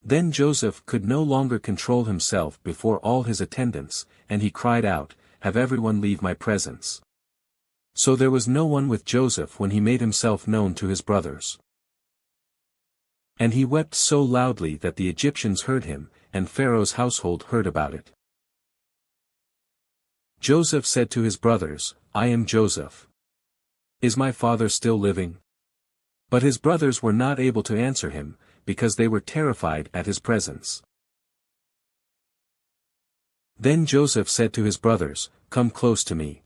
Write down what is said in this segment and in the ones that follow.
Then Joseph could no longer control himself before all his attendants, and he cried out, "Have everyone leave my presence." So there was no one with Joseph when he made himself known to his brothers. And he wept so loudly that the Egyptians heard him, and Pharaoh's household heard about it. Joseph said to his brothers, "I am Joseph. Is my father still living?" But his brothers were not able to answer him, because they were terrified at his presence. Then Joseph said to his brothers, "Come close to me."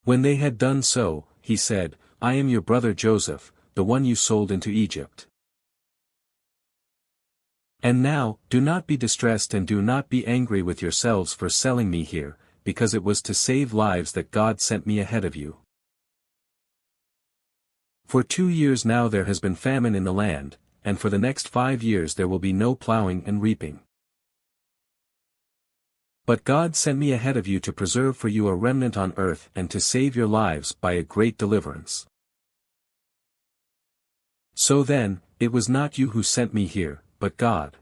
When they had done so, he said, "I am your brother Joseph, the one you sold into Egypt. And now, do not be distressed and do not be angry with yourselves for selling me here, because it was to save lives that God sent me ahead of you. For 2 years now there has been famine in the land, and for the next 5 years there will be no plowing and reaping. But God sent me ahead of you to preserve for you a remnant on earth and to save your lives by a great deliverance. So then, it was not you who sent me here, but God.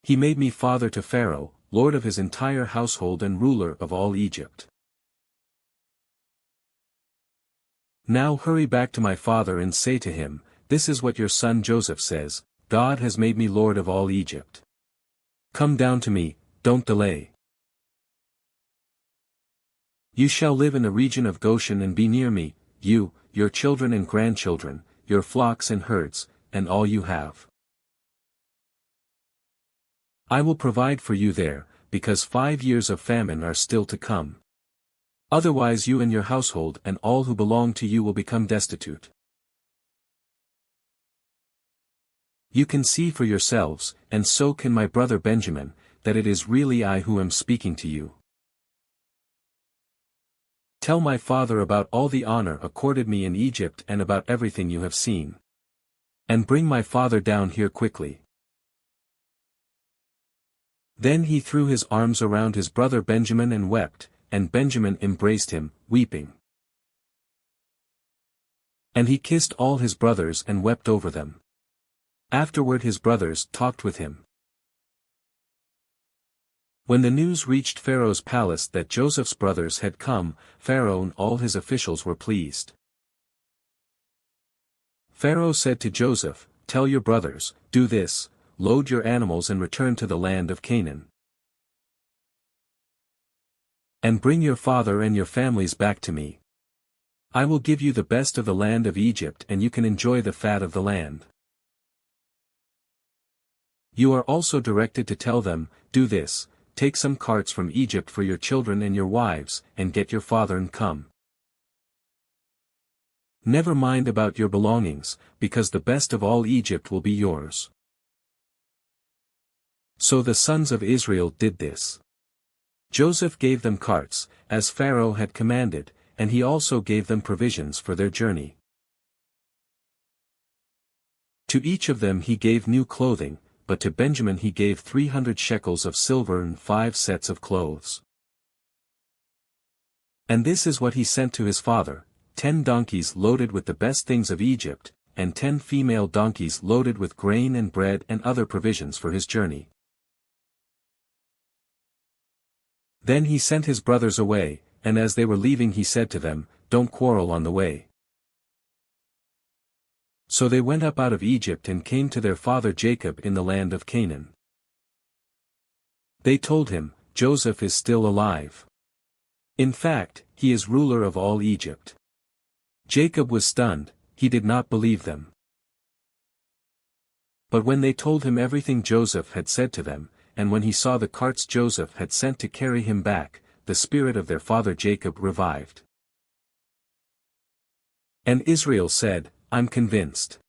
He made me father to Pharaoh, lord of his entire household and ruler of all Egypt. Now hurry back to my father and say to him, 'This is what your son Joseph says, God has made me lord of all Egypt. Come down to me, don't delay. You shall live in the region of Goshen and be near me, you, your children and grandchildren, your flocks and herds, and all you have. I will provide for you there, because 5 years of famine are still to come. Otherwise you and your household and all who belong to you will become destitute. You can see for yourselves, and so can my brother Benjamin, that it is really I who am speaking to you. Tell my father about all the honor accorded me in Egypt and about everything you have seen. And bring my father down here quickly." Then he threw his arms around his brother Benjamin and wept, and Benjamin embraced him, weeping. And he kissed all his brothers and wept over them. Afterward his brothers talked with him. When the news reached Pharaoh's palace that Joseph's brothers had come, Pharaoh and all his officials were pleased. Pharaoh said to Joseph, "Tell your brothers, do this, load your animals and return to the land of Canaan. And bring your father and your families back to me. I will give you the best of the land of Egypt and you can enjoy the fat of the land." You are also directed to tell them, "Do this, take some carts from Egypt for your children and your wives, and get your father and come. Never mind about your belongings, because the best of all Egypt will be yours." So the sons of Israel did this. Joseph gave them carts, as Pharaoh had commanded, and he also gave them provisions for their journey. To each of them he gave new clothing, but to Benjamin he gave 300 shekels of silver and 5 sets of clothes. And this is what he sent to his father: 10 donkeys loaded with the best things of Egypt, and 10 female donkeys loaded with grain and bread and other provisions for his journey. Then he sent his brothers away, and as they were leaving he said to them, "Don't quarrel on the way." So they went up out of Egypt and came to their father Jacob in the land of Canaan. They told him, "Joseph is still alive. In fact, he is ruler of all Egypt." Jacob was stunned, he did not believe them. But when they told him everything Joseph had said to them, and when he saw the carts Joseph had sent to carry him back, the spirit of their father Jacob revived. And Israel said, "I'm convinced.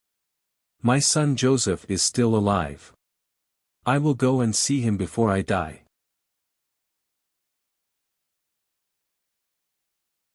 My son Joseph is still alive. I will go and see him before I die."